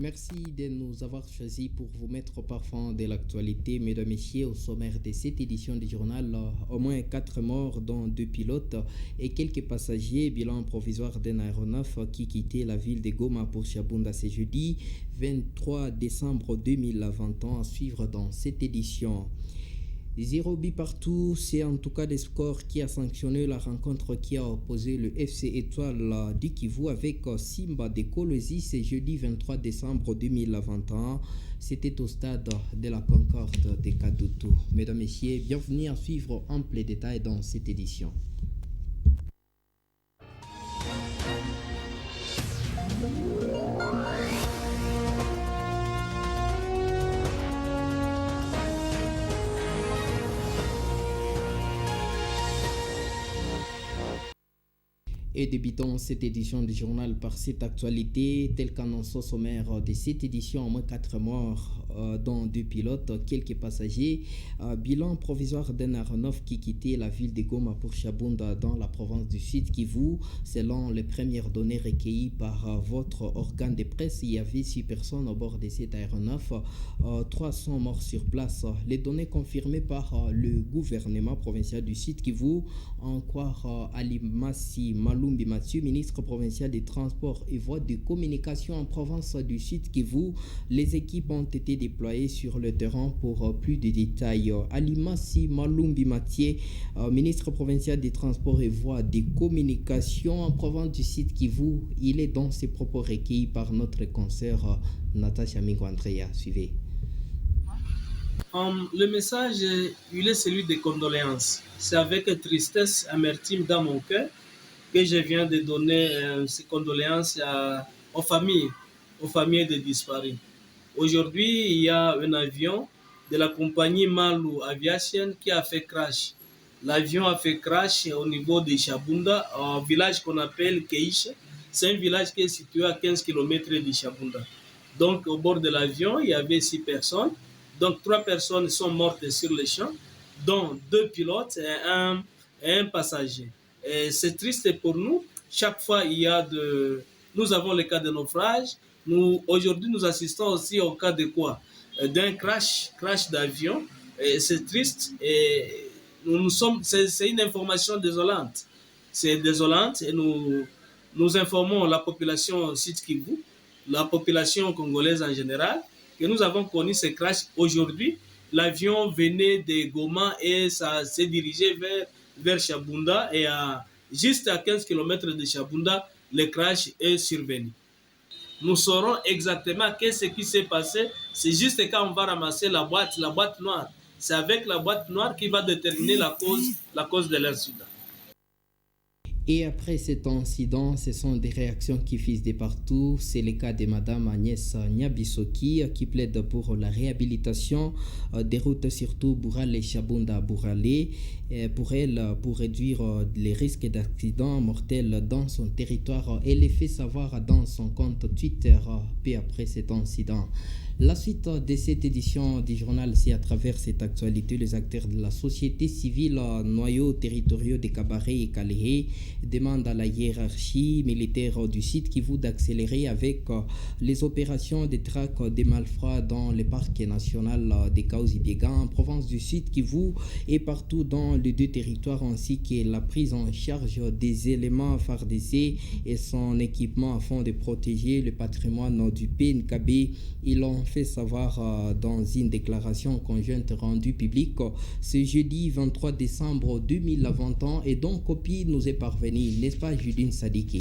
Merci de nous avoir choisis pour vous mettre au parfum de l'actualité. Mesdames et messieurs, au sommaire de cette édition du journal, au moins 4 morts, dont 2 pilotes et quelques passagers. Bilan provisoire d'un aéronef qui quittait la ville de Goma pour Chabunda ce jeudi 23 décembre 2021 à suivre dans cette édition. 0 but partout, c'est en tout cas le score qui a sanctionné la rencontre qui a opposé le FC Étoile du Kivu avec Simba de Kolwezi ce jeudi 23 décembre 2021. C'était au stade de la Concorde de Kadutu. Mesdames et messieurs, bienvenue à suivre ample détail dans cette édition. Et débutons cette édition du journal par cette actualité, telle qu'annoncé au sommaire de cette édition, au moins 4 morts, dont 2 pilotes, quelques passagers. Bilan provisoire d'un aéronef qui quittait la ville de Goma pour Chabunda dans la province du Sud Kivu. Selon les premières données recueillies par votre organe de presse, il y avait 6 personnes au bord de cet aéronef, 3 sont morts sur place. Les données confirmées par le gouvernement provincial du Sud Kivu, en croire Alimasi Malumbi Mathieu, ministre provincial des Transports et voies de communication en province du Sud Kivu. Les équipes ont été déployées sur le terrain pour plus de détails. Alimasi Malumbi Mathieu, ministre provincial des Transports et voies de communication en province du Sud Kivu, il est dans ses propos recueillis par notre consoeur Natacha Mingo-Andrea. Suivez. Le message, il est celui des condoléances. C'est avec tristesse, amertume dans mon cœur que je viens de donner ces condoléances aux familles des disparus. Aujourd'hui, il y a un avion de la compagnie Malu Aviation qui a fait crash. L'avion a fait crash au niveau de Chabunda, un village qu'on appelle Keiche. C'est un village qui est situé à 15 km de Chabunda. Donc, au bord de l'avion, il y avait 6 personnes. Donc, 3 personnes sont mortes sur le champ, dont 2 pilotes et un passager. Et c'est triste pour nous. Chaque fois, nous avons le cas de naufrage. Aujourd'hui, nous assistons aussi au cas de quoi? D'un crash d'avion. Et c'est triste. Et c'est une information désolante. C'est désolante et nous informons la population Sud-Kivu, la population congolaise en général, que nous avons connu ce crash aujourd'hui. L'avion venait de Goma et ça s'est dirigé vers Chabunda et juste à 15 km de Chabunda, le crash est survenu. Nous saurons exactement qu'est-ce qui s'est passé. C'est juste quand on va ramasser la boîte noire. C'est avec la boîte noire qui va déterminer la cause de l'incident. Et après cet incident, ce sont des réactions qui fusent de partout. C'est le cas de Madame Agnès Nyabisoki qui plaide pour la réhabilitation des routes, surtout Bourale et Chabunda-Bourale. Pour elle, pour réduire les risques d'accidents mortels dans son territoire. Elle les fait savoir dans son compte Twitter peu après cet incident. La suite de cette édition du journal, c'est à travers cette actualité, les acteurs de la société civile, noyaux territoriaux de Kabaré et Kalehe, demandent à la hiérarchie militaire du site Kivu d'accélérer avec les opérations de traque des malfrats dans le parc national de Kaouzi-Biega, en province du Sud Kivu et partout dans les 2 territoires, ainsi que la prise en charge des éléments FARDC et son équipement afin de protéger le patrimoine du PNKB. Ils l'ont fait savoir dans une déclaration conjointe rendue publique ce jeudi 23 décembre 2021 et dont copie nous est parvenue, n'est-ce pas Judine Sadiki?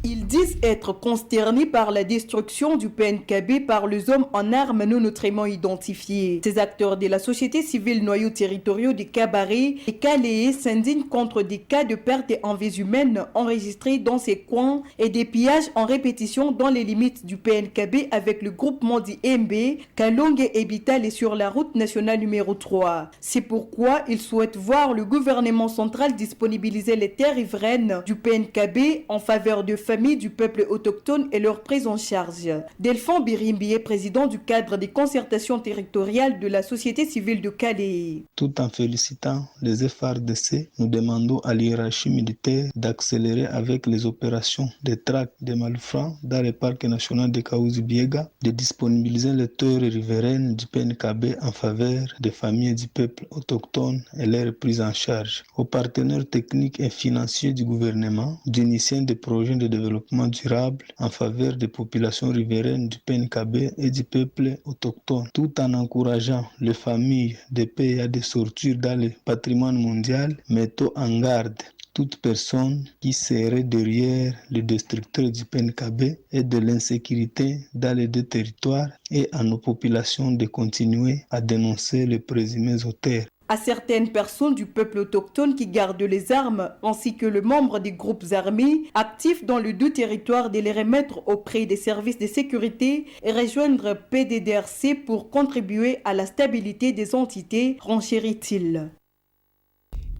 Ils disent être consternés par la destruction du PNKB par les hommes en armes non autrement identifiés. Ces acteurs de la société civile noyaux territoriaux de Kabaré et Kalehe s'indignent contre des cas de perte en vies humaines enregistrés dans ces coins et des pillages en répétition dans les limites du PNKB avec le groupement d'IMB, Kalonge et Bital et sur la route nationale numéro 3. C'est pourquoi ils souhaitent voir le gouvernement central disponibiliser les terres riveraines du PNKB en faveur de familles du peuple autochtone et leur prise en charge. Delphine Birimbi est président du cadre des concertations territoriales de la société civile de Calais. Tout en félicitant les FARDC, nous demandons à l'hiérarchie militaire d'accélérer avec les opérations de traque des malfrats dans le parc national de Kahuzi-Biega, de disponibiliser les terres riveraines du PNKB en faveur des familles du peuple autochtone et leur prise en charge. Aux partenaires techniques et financiers du gouvernement, d'initier des projets de développement durable en faveur des populations riveraines du PNKB et du peuple autochtone, tout en encourageant les familles des pays à des sortir dans le patrimoine mondial, mettant en garde toute personne qui serait derrière le destructeur du PNKB et de l'insécurité dans les deux territoires et à nos populations de continuer à dénoncer les présumés auteurs. À certaines personnes du peuple autochtone qui gardent les armes, ainsi que les membres des groupes armés actifs dans les deux territoires, de les remettre auprès des services de sécurité et rejoindre PDDRC pour contribuer à la stabilité des entités, renchérit-il.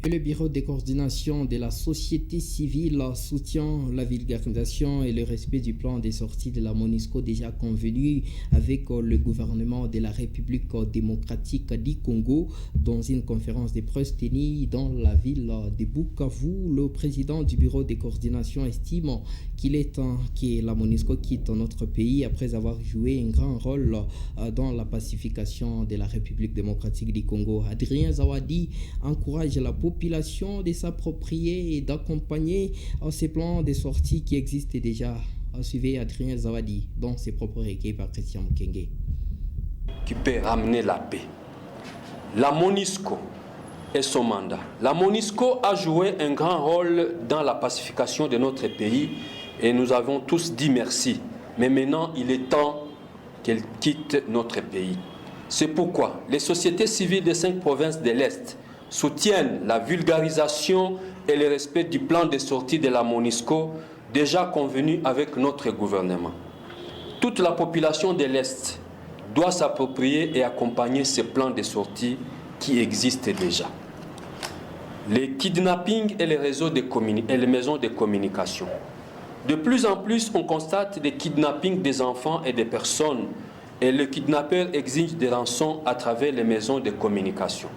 Et le bureau de coordination de la société civile soutient la vulgarisation et le respect du plan de sortie de la MONUSCO déjà convenu avec le gouvernement de la République démocratique du Congo dans une conférence de presse tenue dans la ville de Bukavu. Le président du bureau de coordination estime qu'il est temps que la MONUSCO quitte notre pays après avoir joué un grand rôle dans la pacification de la République démocratique du Congo. Adrien Zawadi encourage la population de s'approprier et d'accompagner ces plans de sortie qui existent déjà. Suivez Adrien Zawadi dans ses propres recueils par Christian Mukenge. Qui peut ramener la paix. La MONUSCO et son mandat. La MONUSCO a joué un grand rôle dans la pacification de notre pays et nous avons tous dit merci. Mais maintenant, il est temps qu'elle quitte notre pays. C'est pourquoi les sociétés civiles des 5 provinces de l'Est soutiennent la vulgarisation et le respect du plan de sortie de la MONUSCO déjà convenu avec notre gouvernement. Toute la population de l'Est doit s'approprier et accompagner ces plans de sortie qui existent déjà. Les kidnappings et les réseaux et les maisons de communication. De plus en plus, on constate des kidnappings des enfants et des personnes et le kidnappeur exige des rançons à travers les maisons de communication.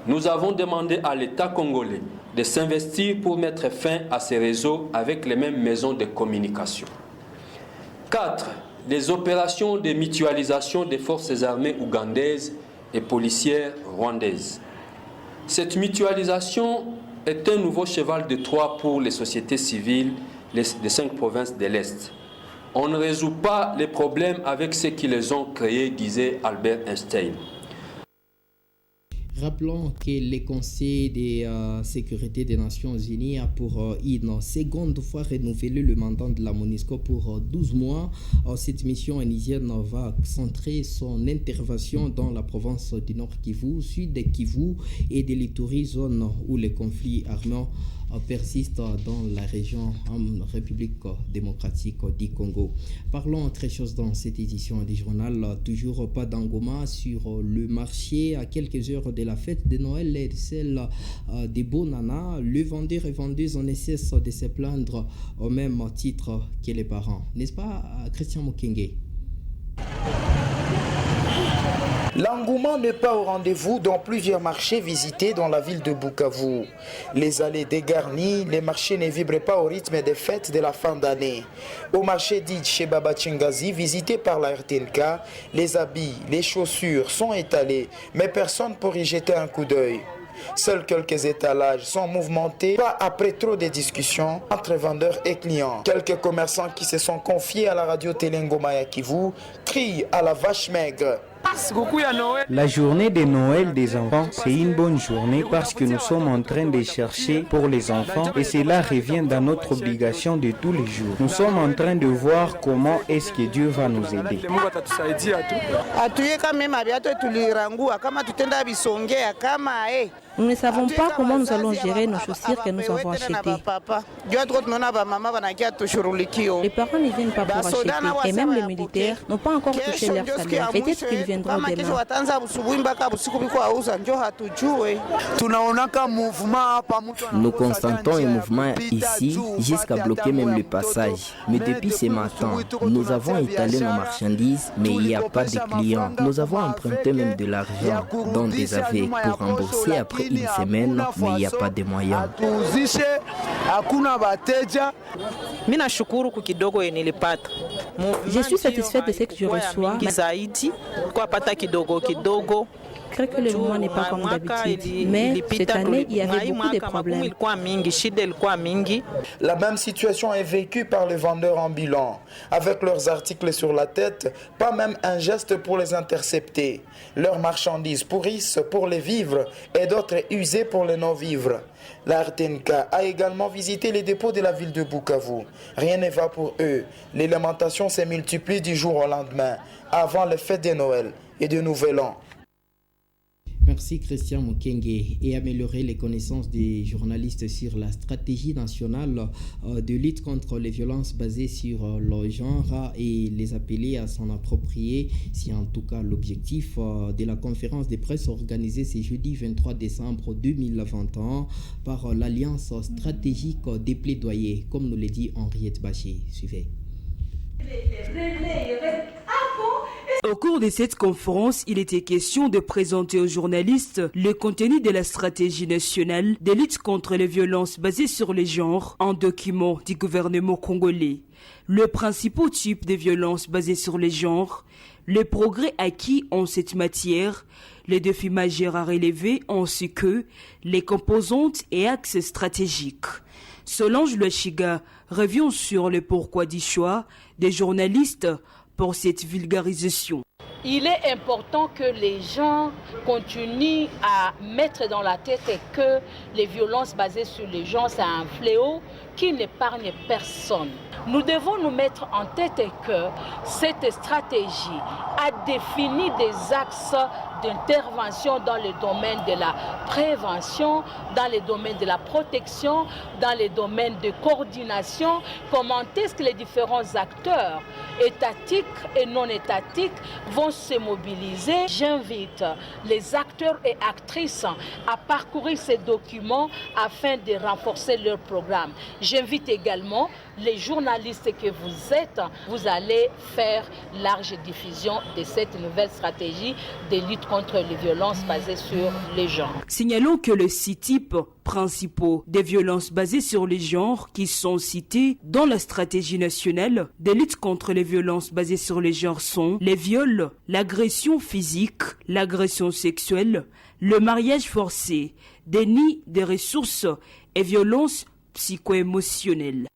Nous avons demandé à l'État congolais de s'investir pour mettre fin à ces réseaux avec les mêmes maisons de communication. 4. Les opérations de mutualisation des forces armées ougandaises et policières rwandaises. Cette mutualisation est un nouveau cheval de Troie pour les sociétés civiles des 5 provinces de l'Est. On ne résout pas les problèmes avec ceux qui les ont créés, disait Albert Einstein. Rappelons que le Conseil de sécurité des Nations Unies a pour une seconde fois renouvelé le mandat de la MONUSCO pour 12 mois. Cette mission onusienne va centrer son intervention dans la province du Nord Kivu, Sud Kivu et de l'Ituri, zone où les conflits armés persiste dans la région en République démocratique du Congo. Parlons autre chose dans cette édition du journal. Toujours pas d'engouement sur le marché à quelques heures de la fête de Noël et celle des Bonana. Le vendeur et vendeuse ne cesse de se plaindre au même titre que les parents. N'est-ce pas, Christian Mukenge? L'engouement n'est pas au rendez-vous dans plusieurs marchés visités dans la ville de Bukavu. Les allées dégarnies, les marchés ne vibrent pas au rythme des fêtes de la fin d'année. Au marché dit chez Baba Chingazi, visité par la RTNK, les habits, les chaussures sont étalés, mais personne pour y jeter un coup d'œil. Seuls quelques étalages sont mouvementés, pas après trop de discussions entre vendeurs et clients. Quelques commerçants qui se sont confiés à la radio Telengoma ya Kivu crient à la vache maigre. La journée de Noël des enfants, c'est une bonne journée parce que nous sommes en train de chercher pour les enfants et cela revient dans notre obligation de tous les jours. Nous sommes en train de voir comment est-ce que Dieu va nous aider. Nous ne savons pas comment nous allons gérer nos chaussures que nous avons achetées. Les parents ne viennent pas pour acheter et même les militaires n'ont pas encore touché leur salaire. Peut-être qu'ils viendront demain. Nous constatons un mouvement ici jusqu'à bloquer même le passage. Mais depuis ce matin, nous avons étalé nos marchandises, mais il n'y a pas de clients. Nous avons emprunté même de l'argent dans des avec pour rembourser après une semaine, mais il n'y a pas de moyens. Je suis satisfaite de ce que je reçois. Je crois que le mouvement n'est pas comme d'habitude, mais cette année, il y avait beaucoup de problèmes. La même situation est vécue par les vendeurs ambulants. Avec leurs articles sur la tête, pas même un geste pour les intercepter. Leurs marchandises pourrissent pour les vivres et d'autres usées pour les non-vivres. La RTNK a également visité les dépôts de la ville de Bukavu. Rien ne va pour eux. Les lamentations se multiplient du jour au lendemain, avant les fêtes de Noël et de Nouvel An. Merci Christian Mukenge. Et améliorer les connaissances des journalistes sur la stratégie nationale de lutte contre les violences basées sur le genre et les appeler à s'en approprier. C'est en tout cas l'objectif de la conférence de presse organisée ce jeudi 23 décembre 2021 par l'Alliance stratégique des plaidoyers, comme nous l'a dit Henriette Bachir. Suivez. Au cours de cette conférence, il était question de présenter aux journalistes le contenu de la stratégie nationale de lutte contre les violences basées sur les genres, un document du gouvernement congolais. Le principal type de violences basées sur les genres, les progrès acquis en cette matière, les défis majeurs à relever ainsi que les composantes et axes stratégiques. Solange Lochiga revient sur le pourquoi du choix des journalistes pour cette vulgarisation. Il est important que les gens continuent à mettre dans la tête que les violences basées sur les genres, c'est un fléau qui n'épargne personne. Nous devons nous mettre en tête que cette stratégie a défini des axes d'intervention dans le domaine de la prévention, dans le domaine de la protection, dans le domaine de coordination. Comment est-ce que les différents acteurs étatiques et non étatiques vont se mobiliser? J'invite les acteurs et actrices à parcourir ces documents afin de renforcer leur programme. J'invite également les journalistes que vous êtes, vous allez faire large diffusion de cette nouvelle stratégie de lutte contre les violences basées sur les genres. Signalons que les 6 types principaux des violences basées sur les genres qui sont cités dans la stratégie nationale de lutte contre les violences basées sur les genres sont les viols, l'agression physique, l'agression sexuelle, le mariage forcé, déni des ressources et violences psycho-émotionnelles.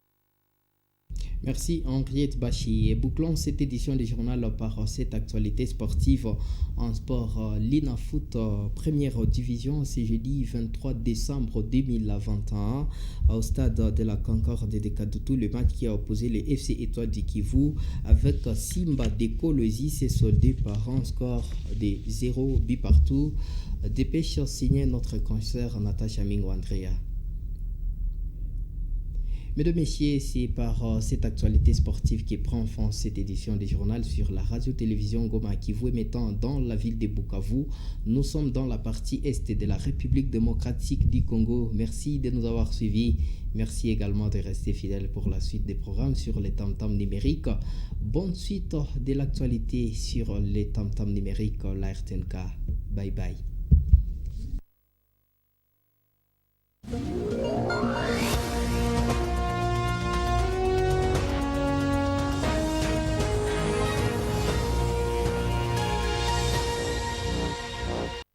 Merci Henriette Bachir. Et bouclons cette édition du journal par cette actualité sportive en sport. L'INAFoot première division ce jeudi 23 décembre 2021 au stade de la Concorde de Kadutu. Le match qui a opposé les FC Étoiles du Kivu avec Simba de Kolwezi s'est soldé par un score de 0 but partout. Dépêche signé notre consoeur Natacha Mingo Andrea. Mesdames, Messieurs, c'est par cette actualité sportive qui prend fin cette édition du journal sur la radio-télévision Goma Kivu émettant dans la ville de Bukavu. Nous sommes dans la partie est de la République démocratique du Congo. Merci de nous avoir suivis. Merci également de rester fidèles pour la suite des programmes sur les tam-tams numériques. Bonne suite de l'actualité sur les tam-tams numériques, la RTNK. Bye bye.